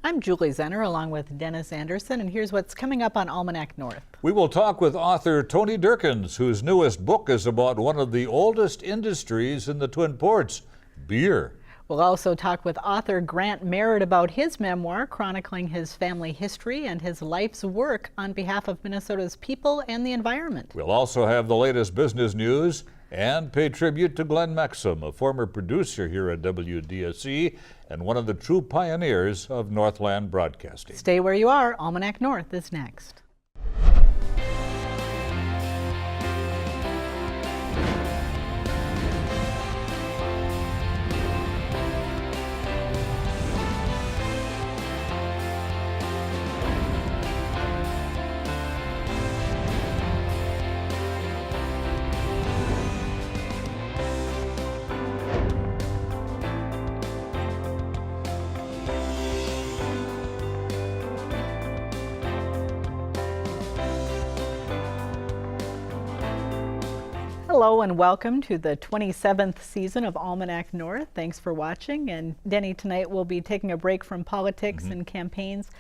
I'm Julie Zenner along with Dennis Anderson, and here's what's coming up on Almanac North. We will talk with author Tony Durkins, whose newest book is about one of the oldest industries in the Twin Ports, beer. We'll also talk with author Grant Merritt about his memoir chronicling his family history and his life's work on behalf of Minnesota's people and the environment. We'll also have the latest business news and pay tribute to Glenn Maxim, a former producer here at WDSE and one of the true pioneers of Northland broadcasting. Stay where you are. Almanac North is next. Hello and welcome to the 27th season of Almanac North. Thanks for watching. And Denny, tonight we'll be taking a break from politics and campaigns,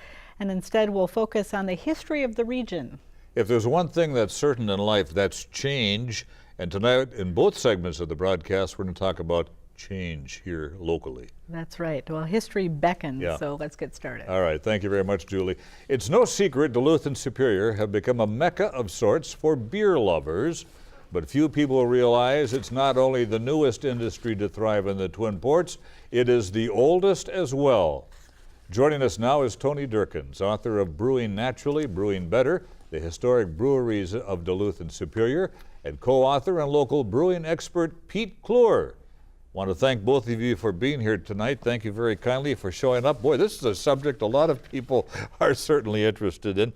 and instead we'll focus on the history of the region. If there's one thing that's certain in life, that's change. And tonight, in both segments of the broadcast, we're going to talk about change here locally. That's right. Well, history beckons, so let's get started. All right. Thank you very much, Julie. It's no secret Duluth and Superior have become a mecca of sorts for beer lovers. But few people realize it's not only the newest industry to thrive in the Twin Ports, it is the oldest as well. Joining us now is Tony Durkins, author of Brewing Naturally, Brewing Better, the historic breweries of Duluth and Superior, and co-author and local brewing expert Pete Clure. Want to thank both of you for being here tonight. Thank you very kindly for showing up. Boy, this is a subject a lot of people are certainly interested in.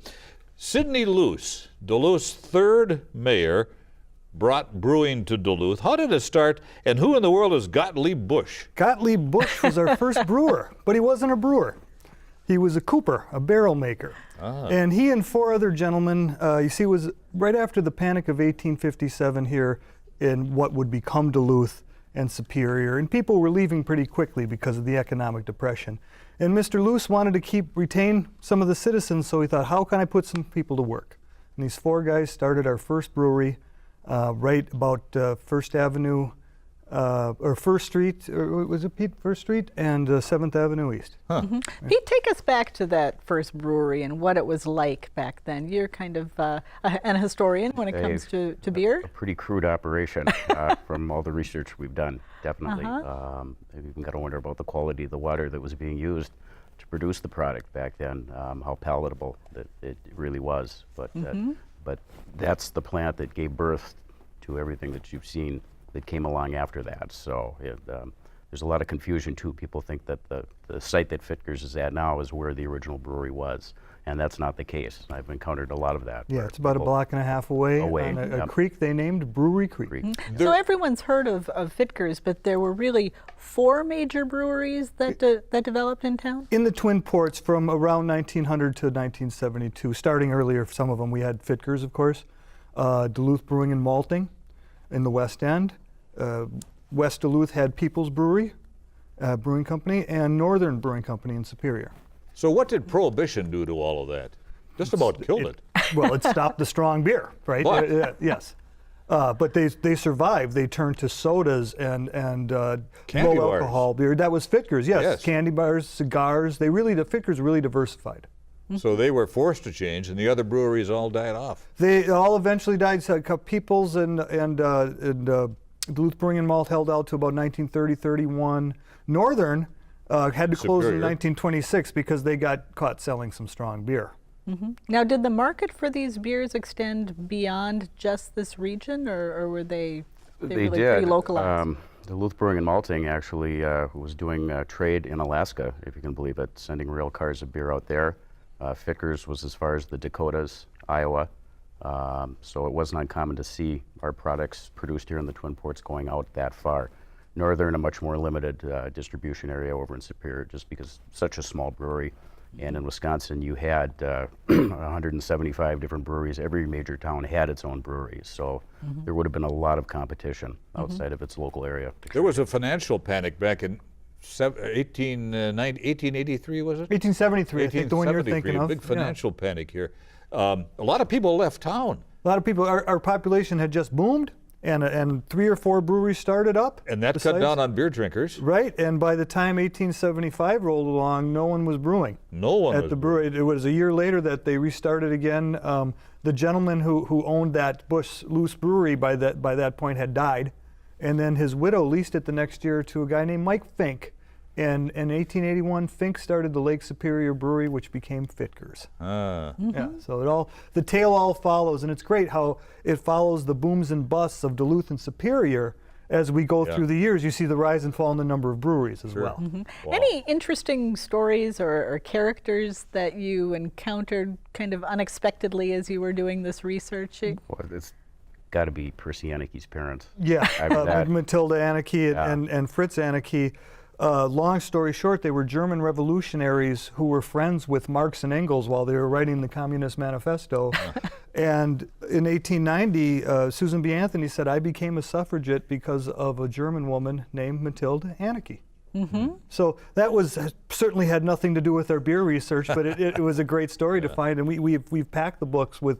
Sidney Luce, Duluth's third mayor, brought brewing to Duluth. How did it start, and who in the world is Gottlieb Busch? Gottlieb Busch was our first brewer, but he wasn't a brewer. He was a cooper, a barrel maker. And he and four other gentlemen, you see, it was right after the Panic of 1857 here in what would become Duluth and Superior, and people were leaving pretty quickly because of the economic depression. And Mr. Luce wanted to retain some of the citizens, so he thought, how can I put some people to work? And these four guys started our first brewery right about First Avenue, or First Street, or was it Pete? First Street and 7th Avenue East. Pete, take us back to that first brewery and what it was like back then. You're kind of an historian when it comes to beer. A pretty crude operation from all the research we've done, definitely. I've even got to wonder about the quality of the water that was being used to produce the product back then, how palatable it really was. But that's the plant that gave birth to everything that you've seen that came along after that. So there's a lot of confusion too. People think that the site that Fitkers is at now is where the original brewery was, and that's not the case. I've encountered a lot of that. Yeah, it's about a block and a half away on a creek they named Brewery Creek. So everyone's heard of Fitkers, but there were really four major breweries that developed in town? In the Twin Ports from around 1900 to 1972. Starting earlier, some of them, we had Fitkers, of course, Duluth Brewing and Malting in the West End. West Duluth had People's Brewery, Brewing Company, and Northern Brewing Company in Superior. So what did Prohibition do to all of that? Just about killed it. Well, it stopped the strong beer, right? Yes. But they survived. They turned to sodas and low alcohol beer. That was Fitkers, yes. Candy bars, cigars. The Fitkers really diversified. So they were forced to change, and the other breweries all died off. They all eventually died. So People's and Duluth Brewing and Malt held out to about 1930-31. Northern had to close in 1926 because they got caught selling some strong beer. Now, did the market for these beers extend beyond just this region, or were they really pretty localized? Duluth Brewing and Malting actually was doing trade in Alaska, if you can believe it, sending rail cars of beer out there. Fitkers was as far as the Dakotas, Iowa. So it wasn't uncommon to see our products produced here in the Twin Ports going out that far. Northern, a much more limited distribution area over in Superior, just because such a small brewery. And in Wisconsin, you had 175 different breweries. Every major town had its own breweries. So there would have been a lot of competition outside of its local area. There was a financial panic back in 1883, was it? 1873, I think, the one you're thinking of. Big financial panic here. A lot of people left town. A lot of people, our population had just boomed, and 3 or 4 breweries started up. And that cut down on beer drinkers. Right, and by the time 1875 rolled along, no one was brewing. No one at was the brewery. It was a year later that they restarted again. The gentleman who owned that Bush Loose Brewery by that point had died, and then his widow leased it the next year to a guy named Mike Fink. And in 1881, Fink started the Lake Superior Brewery, which became Fitker's. Yeah, so the tale all follows, and it's great how it follows the booms and busts of Duluth and Superior. As we go through the years, you see the rise and fall in the number of breweries as well. Wow. Any interesting stories or characters that you encountered kind of unexpectedly as you were doing this research? Well, it's got to be Percy Anarchy's parents. Yeah, Matilda Anarchy Yeah. and Fritz Anarchy. Long story short, they were German revolutionaries who were friends with Marx and Engels while they were writing the Communist Manifesto. And in 1890, Susan B. Anthony said, I became a suffragette because of a German woman named Matilda Anarchy. So that certainly had nothing to do with our beer research, but it was a great story to find. And we've packed the books with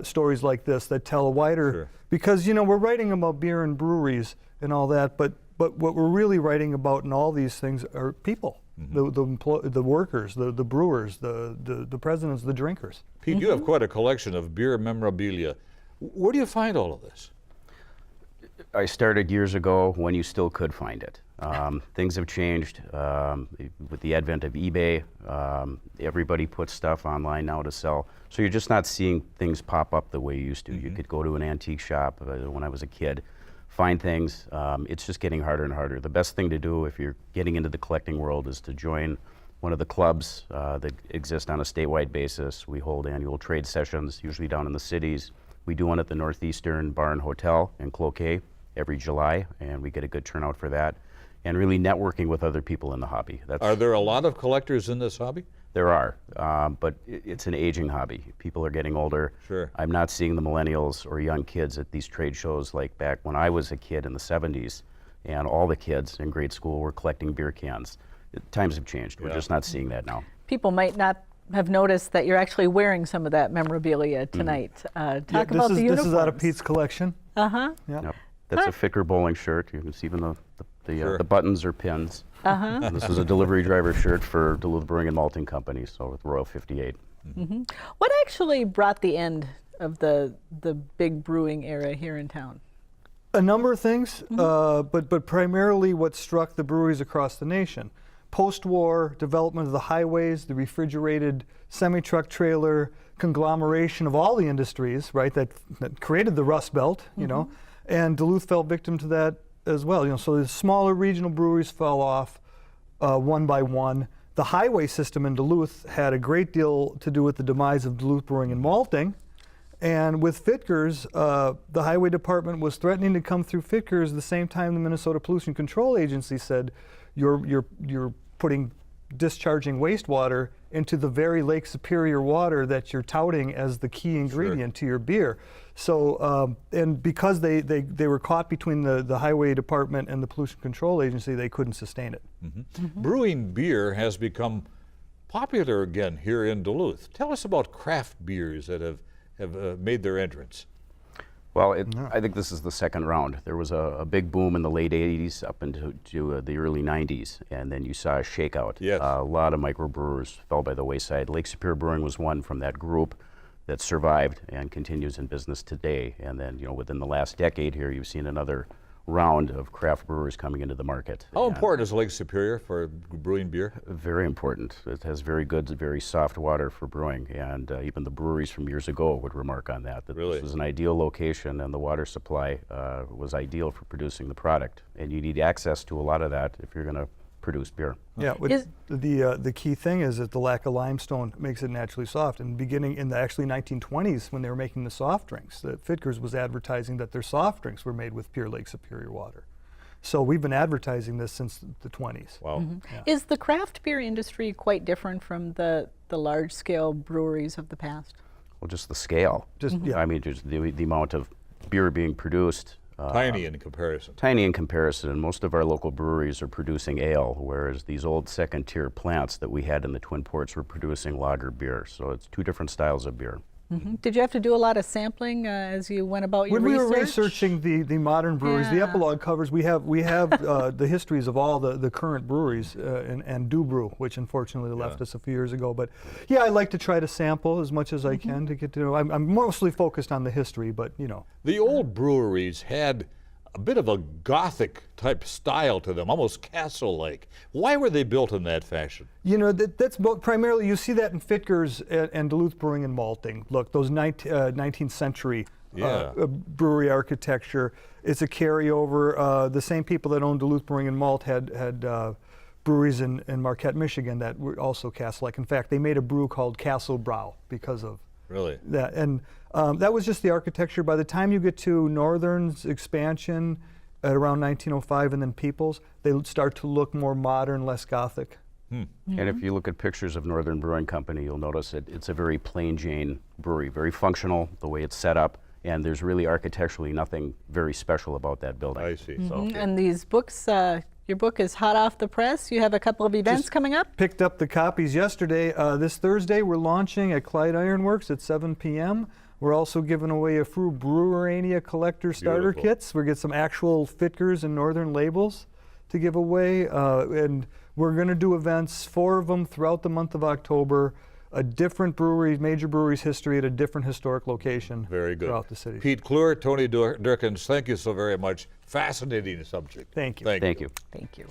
stories like this that tell a wider, because we're writing about beer and breweries and all that, but what we're really writing about in all these things are people, the workers, the brewers, the presidents, the drinkers. Pete, you have quite a collection of beer memorabilia. Where do you find all of this? I started years ago when you still could find it. Things have changed with the advent of eBay. Everybody puts stuff online now to sell. So you're just not seeing things pop up the way you used to. You could go to an antique shop when I was a kid, find things. It's just getting harder and harder. The best thing to do if you're getting into the collecting world is to join one of the clubs that exist on a statewide basis. We hold annual trade sessions, usually down in the cities. We do one at the Northeastern Bar and Hotel in Cloquet every July, and we get a good turnout for that. And really networking with other people in the hobby. Are there a lot of collectors in this hobby? There are, but it's an aging hobby. People are getting older. Sure. I'm not seeing the millennials or young kids at these trade shows like back when I was a kid in the 70s, and all the kids in grade school were collecting beer cans. Times have changed. We're just not seeing that now. People might not have noticed that you're actually wearing some of that memorabilia tonight. Talk about the uniforms. This is out of Pete's collection. Uh-huh. Yep. That's a Ficker bowling shirt. You can see even the buttons are pins. And this is a delivery driver shirt for Duluth Brewing and Malting Company, so with Royal 58. What actually brought the end of the big brewing era here in town? A number of things, but primarily what struck the breweries across the nation. Post-war development of the highways, the refrigerated semi-truck trailer conglomeration of all the industries, right, that created the Rust Belt, and Duluth fell victim to that as well. So the smaller regional breweries fell off one by one. The highway system in Duluth had a great deal to do with the demise of Duluth Brewing and Malting. And with Fitker's, the highway department was threatening to come through Fitker's the same time the Minnesota Pollution Control Agency said, you're discharging wastewater into the very Lake Superior water that you're touting as the key ingredient to your beer. So, and because they were caught between the highway department and the pollution control agency, they couldn't sustain it. Brewing beer has become popular again here in Duluth. Tell us about craft beers that have made their entrance. Well, I think this is the second round. There was a big boom in the late 80s up into the early 90s, and then you saw a shakeout. Yes. A lot of microbrewers fell by the wayside. Lake Superior Brewing was one from that group that survived and continues in business today. And then, within the last decade here, you've seen another round of craft brewers coming into the market. How important is Lake Superior for brewing beer? Very important. It has very good, very soft water for brewing, and even the breweries from years ago would remark on that Really? This was an ideal location, and the water supply was ideal for producing the product. And you need access to a lot of that if you're going to produce beer. Yeah, the key thing is that the lack of limestone makes it naturally soft. And beginning in the actually 1920s, when they were making the soft drinks, the Fitker's was advertising that their soft drinks were made with pure Lake Superior water. So we've been advertising this since the 20s. Wow. Yeah. Is the craft beer industry quite different from the large-scale breweries of the past? Well, just the scale. Just I mean, just the amount of beer being produced Tiny in comparison. Tiny in comparison, and most of our local breweries are producing ale, whereas these old second-tier plants that we had in the Twin Ports were producing lager beer. So it's two different styles of beer. Did you have to do a lot of sampling as you went about your When research? we were researching the modern breweries, the Yeah. epilogue covers, we have the histories of all the current breweries and Do Brew, which unfortunately left us a few years ago. But yeah, I like to try to sample as much as I can to get to know. I'm mostly focused on the history, but you know. The old breweries had a bit of a Gothic type style to them, almost castle-like. Why were they built in that fashion? You know, that's primarily, you see that in Fittger's and Duluth Brewing and Malting. Look, those 19th century brewery architecture. It's a carryover. The same people that owned Duluth Brewing and Malt had breweries in Marquette, Michigan that were also castle-like. In fact, they made a brew called Castle Brau because of Really? that. And that was just the architecture. By the time you get to Northern's expansion at around 1905 and then Peoples, they start to look more modern, less Gothic. And if you look at pictures of Northern Brewing Company, you'll notice that it's a very plain Jane brewery, very functional, the way it's set up, and there's really architecturally nothing very special about that building. I see. And these books, your book is hot off the press. You have a couple of events Just coming up? Picked up the copies yesterday. This Thursday, we're launching at Clyde Ironworks at 7 p.m. We're also giving away a few Brewerania collector starter Beautiful. kits. We're get some actual Fittgers and Northern labels to give away, and we're going to do events, 4 of them throughout the month of October. A different brewery, major brewery's history at a different historic location Very good. throughout the city. Pete Kleur, Tony Durkins, thank you so very much. Fascinating subject. Thank you. Thank you. Thank you.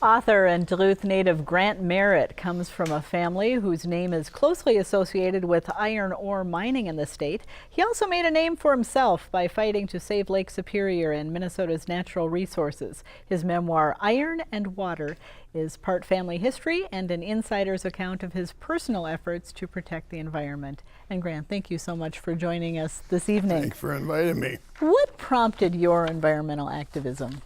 Author and Duluth native Grant Merritt comes from a family whose name is closely associated with iron ore mining in the state. He also made a name for himself by fighting to save Lake Superior and Minnesota's natural resources. His memoir, Iron and Water, is part family history and an insider's account of his personal efforts to protect the environment. And Grant, thank you so much for joining us this evening. Thanks for inviting me. What prompted your environmental activism?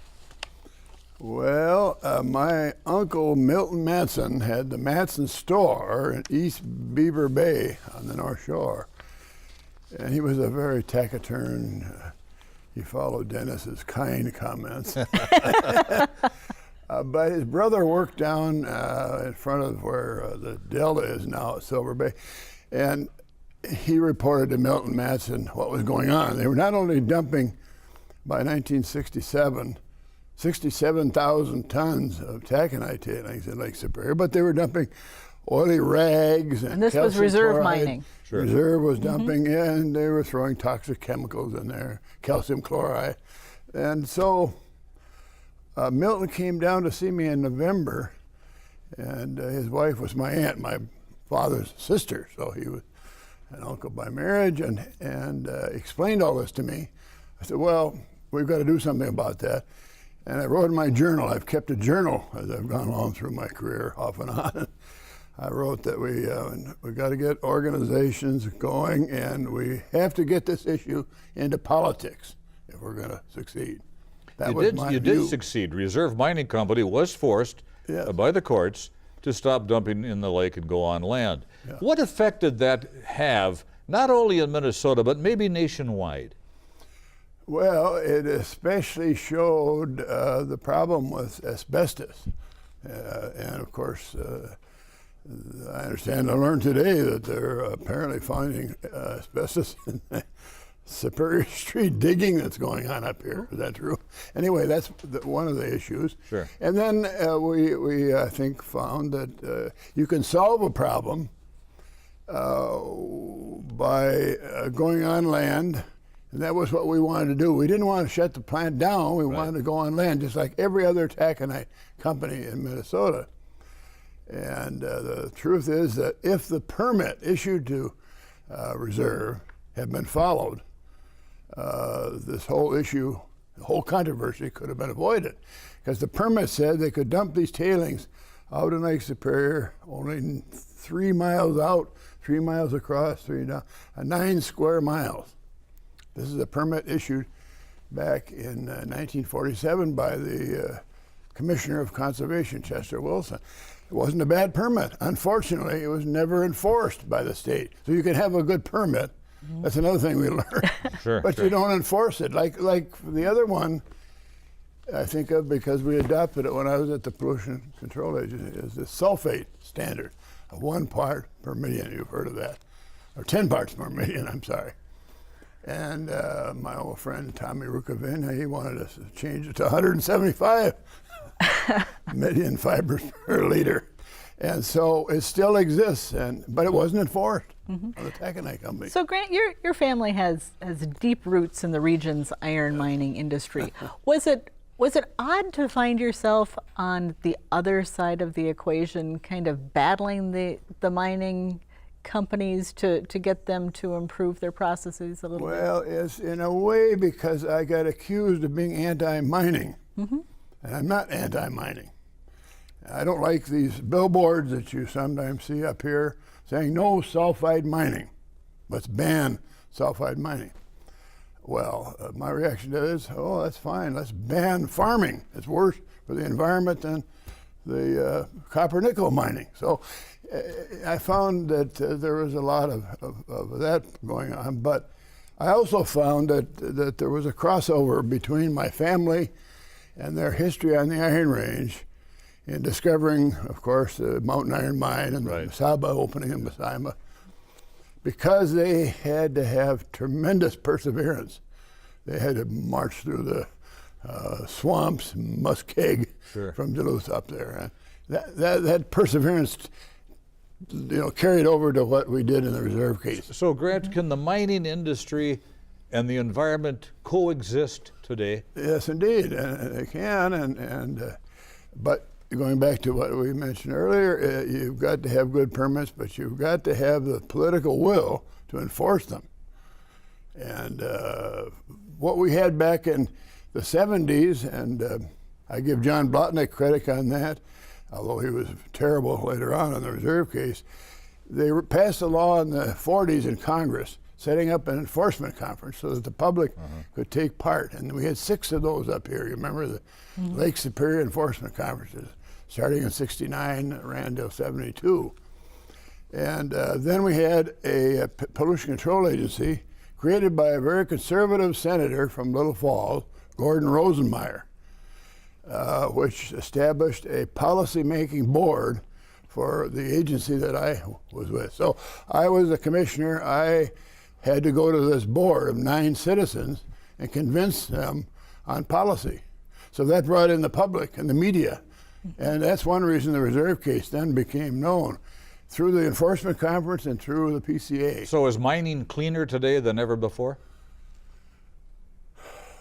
Well, my uncle Milton Matson had the Matson store in East Beaver Bay on the North Shore. And he was a very taciturn, he followed Dennis's kind comments. But his brother worked down in front of where the Delta is now at Silver Bay. And he reported to Milton Matson what was going on. They were not only dumping, by 1967, 67,000 tons of taconite tailings in Lake Superior, but they were dumping oily rags and this was calcium reserve chloride. mining. Sure. Reserve was dumping in. They were throwing toxic chemicals in there, calcium chloride. And so Milton came down to see me in November, and his wife was my aunt, my father's sister, so he was an uncle by marriage, and explained all this to me. I said, well, we've got to do something about that. And I wrote in my journal, I've kept a journal as I've gone along through my career off and on. I wrote that we got to get organizations going, and we have to get this issue into politics if we're going to succeed. That was my You view. did succeed. Reserve Mining Company was forced Yes. by the courts to stop dumping in the lake and go on land. Yeah. What effect did that have, not only in Minnesota, but maybe nationwide? Well, it especially showed the problem with asbestos. And of course, I understand, I learned today that they're apparently finding asbestos in Superior Street digging that's going on up here. Is that true? Anyway, that's one of the issues. Sure. And then we I think, found that you can solve a problem by going on land. And that was what we wanted to do. We didn't want to shut the plant down. We wanted to go on land, just like every other taconite company in Minnesota. And the truth is that if the permit issued to Reserve had been followed, this whole issue, the whole controversy could have been avoided. Because the permit said they could dump these tailings out in Lake Superior, only 3 miles out, 3 miles across, 3 down, 9 square miles. This is a permit issued back in 1947 by the Commissioner of Conservation, Chester Wilson. It wasn't a bad permit. Unfortunately, it was never enforced by the state. So you can have a good permit. That's another thing we learned. Sure, but sure. you don't enforce it. Like the other one, I think of because we adopted it when I was at the Pollution Control Agency, is the sulfate standard of 1 part per million. You've heard of that. Or 10 parts per million, I'm sorry. And my old friend Tommy Rukavin, he wanted us to change it to 175 million fibers per liter. And so it still exists, but it wasn't enforced on the taconite company. So Grant, your family has deep roots in the region's iron mining industry. Was it odd to find yourself on the other side of the equation, kind of battling the mining companies to get them to improve their processes a little bit? Well, it's in a way because I got accused of being anti-mining, and I'm not anti-mining. I don't like these billboards that you sometimes see up here saying no sulfide mining. Let's ban sulfide mining. Well, my reaction to it is, oh, that's fine. Let's ban farming. It's worse for the environment than the copper nickel mining. So I found that there was a lot of that going on, but I also found that there was a crossover between my family and their history on the Iron Range in discovering, of course, the Mountain Iron Mine and the Mesaba opening in Mesaba, because they had to have tremendous perseverance. They had to march through the swamps, muskeg from Duluth up there. And that perseverance, carried over to what we did in the Reserve case. So, Grant, can the mining industry and the environment coexist today? Yes, indeed, and they can. But going back to what we mentioned earlier, you've got to have good permits, but you've got to have the political will to enforce them. And what we had back in the 70s, and I give John Blotnick credit on that, although he was terrible later on in the Reserve case, they passed a law in the 40s in Congress setting up an enforcement conference so that the public could take part. And we had 6 of those up here. You remember the Lake Superior Enforcement Conferences, starting in '69, ran till '72. And then we had a pollution control agency created by a very conservative senator from Little Falls, Gordon Rosenmeyer, which established a policy-making board for the agency that I was with. So I was a commissioner. I had to go to this board of 9 citizens and convince them on policy. So that brought in the public and the media. And that's one reason the Reserve case then became known, through the enforcement conference and through the PCA. So is mining cleaner today than ever before?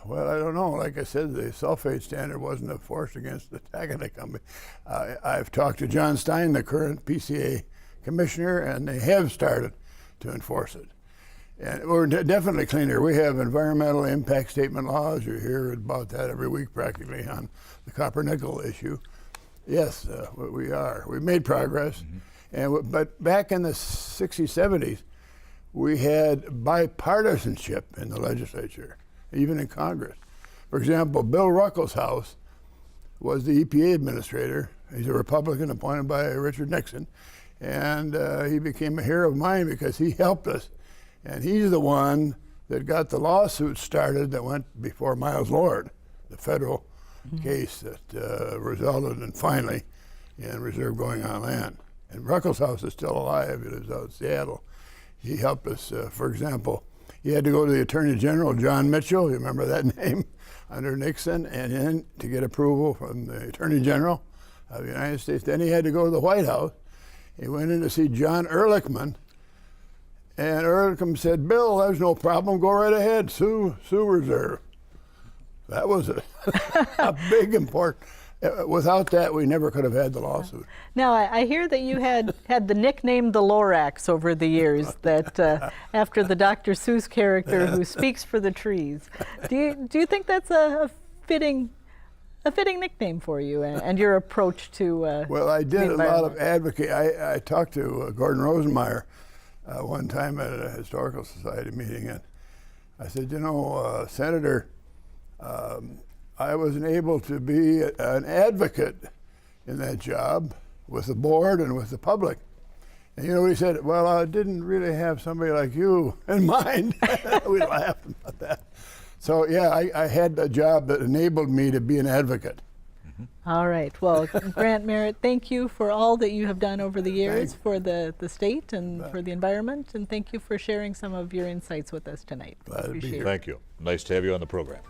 Well, I don't know. Like I said, the sulfate standard wasn't enforced against the taconite company. I've talked to John Stein, the current PCA commissioner, and they have started to enforce it. And we're definitely cleaner. We have environmental impact statement laws. You hear about that every week practically on the copper nickel issue. Yes, we are. We've made progress. But back in the 60s, 70s, we had bipartisanship in the legislature, even in Congress. For example, Bill Ruckelshaus was the EPA administrator. He's a Republican appointed by Richard Nixon. And he became a hero of mine because he helped us. And he's the one that got the lawsuit started that went before Miles Lord, the federal case that resulted in finally in Reserve going on land. And Ruckelshaus is still alive. He lives out in Seattle. He helped us, for example, he had to go to the Attorney General, John Mitchell, you remember that name, under Nixon, and then to get approval from the Attorney General of the United States. Then he had to go to the White House. He went in to see John Ehrlichman, and Ehrlichman said, Bill, there's no problem, go right ahead, sue reserve. That was a big important. Without that, we never could have had the lawsuit. Now, I hear that you had the nickname the Lorax over the years, that after the Dr. Seuss character who speaks for the trees. Do you think that's a fitting nickname for you and your approach to Well, I did a lot of advocate. I talked to Gordon Rosenmeyer one time at a Historical Society meeting, and I said, Senator, I wasn't able to be an advocate in that job with the board and with the public. And you know what he said? Well, I didn't really have somebody like you in mind. We laughed about that. So yeah, I had a job that enabled me to be an advocate. All right. Well, Grant Merritt, thank you for all that you have done over the years for the state and for the environment, and thank you for sharing some of your insights with us tonight. Glad to be here. Thank you. Nice to have you on the program.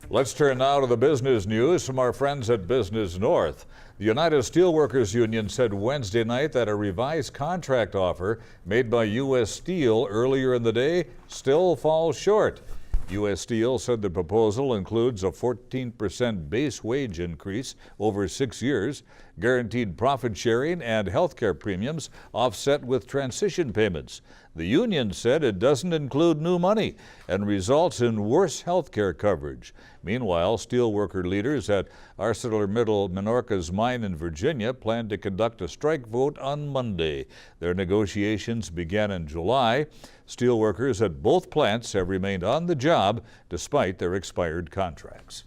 Let's turn now to the business news from our friends at Business North. The United Steelworkers Union said Wednesday night that a revised contract offer made by U.S. Steel earlier in the day still falls short. U.S. Steel said the proposal includes a 14% base wage increase over 6 years, guaranteed profit sharing, and health care premiums offset with transition payments. The union said it doesn't include new money and results in worse health care coverage. Meanwhile, steelworker leaders at ArcelorMittal Menorca's mine in Virginia plan to conduct a strike vote on Monday. Their negotiations began in July. Steelworkers at both plants have remained on the job despite their expired contracts.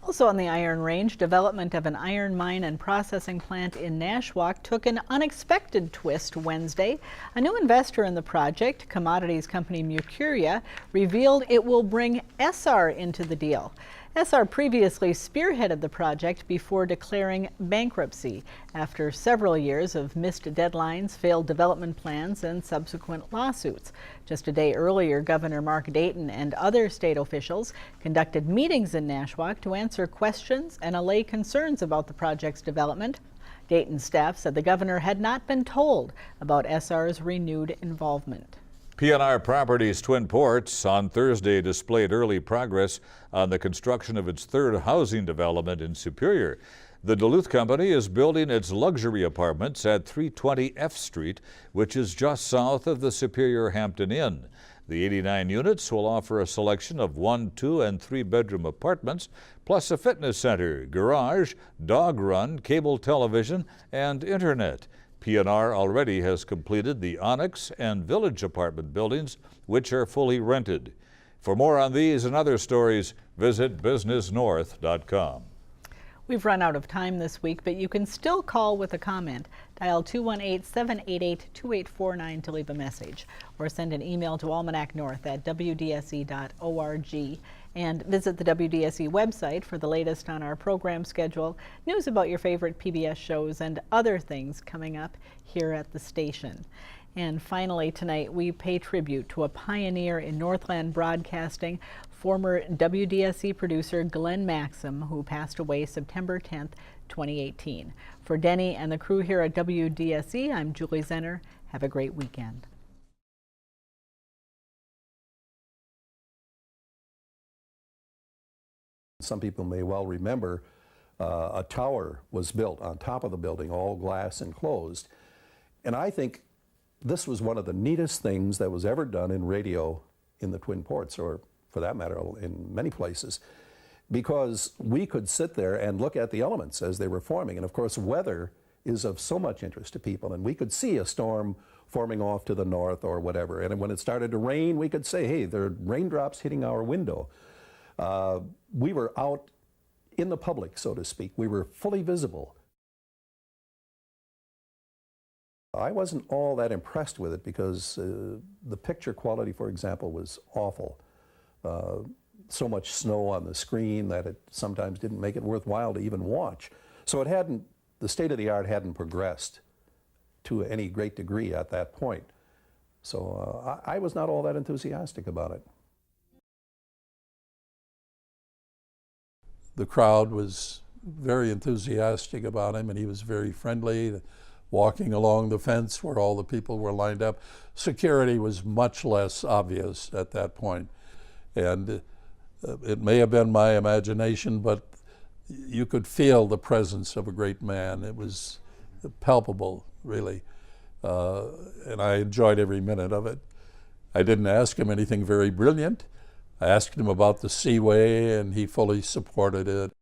Also on the Iron Range, development of an iron mine and processing plant in Nashwauk took an unexpected twist Wednesday. A new investor in the project, commodities company Mercuria, revealed it will bring Essar into the deal. Essar previously spearheaded the project before declaring bankruptcy after several years of missed deadlines, failed development plans, and subsequent lawsuits. Just a day earlier, Governor Mark Dayton and other state officials conducted meetings in Nashwauk to answer questions and allay concerns about the project's development. Dayton's staff said the governor had not been told about Essar's renewed involvement. P&R Properties Twin Ports on Thursday displayed early progress on the construction of its third housing development in Superior. The Duluth company is building its luxury apartments at 320 F Street, which is just south of the Superior Hampton Inn. The 89 units will offer a selection of 1, 2, and 3-bedroom apartments, plus a fitness center, garage, dog run, cable television, and internet. P&R already has completed the Onyx and Village apartment buildings, which are fully rented. For more on these and other stories, visit businessnorth.com. We've run out of time this week, but you can still call with a comment. Dial 218-788-2849 to leave a message, or send an email to Almanac North at wdse.org. And visit the WDSE website for the latest on our program schedule, news about your favorite PBS shows, and other things coming up here at the station. And finally tonight, we pay tribute to a pioneer in Northland broadcasting, former WDSE producer Glenn Maxim, who passed away September 10th, 2018. For Denny and the crew here at WDSE, I'm Julie Zenner. Have a great weekend. Some people may well remember a tower was built on top of the building, all glass enclosed. And I think this was one of the neatest things that was ever done in radio in the Twin Ports, or for that matter, in many places, because we could sit there and look at the elements as they were forming. And of course, weather is of so much interest to people, and we could see a storm forming off to the north or whatever. And when it started to rain, we could say, hey, there are raindrops hitting our window. We were out in the public, so to speak. We were fully visible. I wasn't all that impressed with it because the picture quality, for example, was awful. So much snow on the screen that it sometimes didn't make it worthwhile to even watch. So the state of the art hadn't progressed to any great degree at that point. So I was not all that enthusiastic about it. The crowd was very enthusiastic about him, and he was very friendly, walking along the fence where all the people were lined up. Security was much less obvious at that point. And it may have been my imagination, but you could feel the presence of a great man. It was palpable, really. And I enjoyed every minute of it. I didn't ask him anything very brilliant. I asked him about the Seaway, and he fully supported it.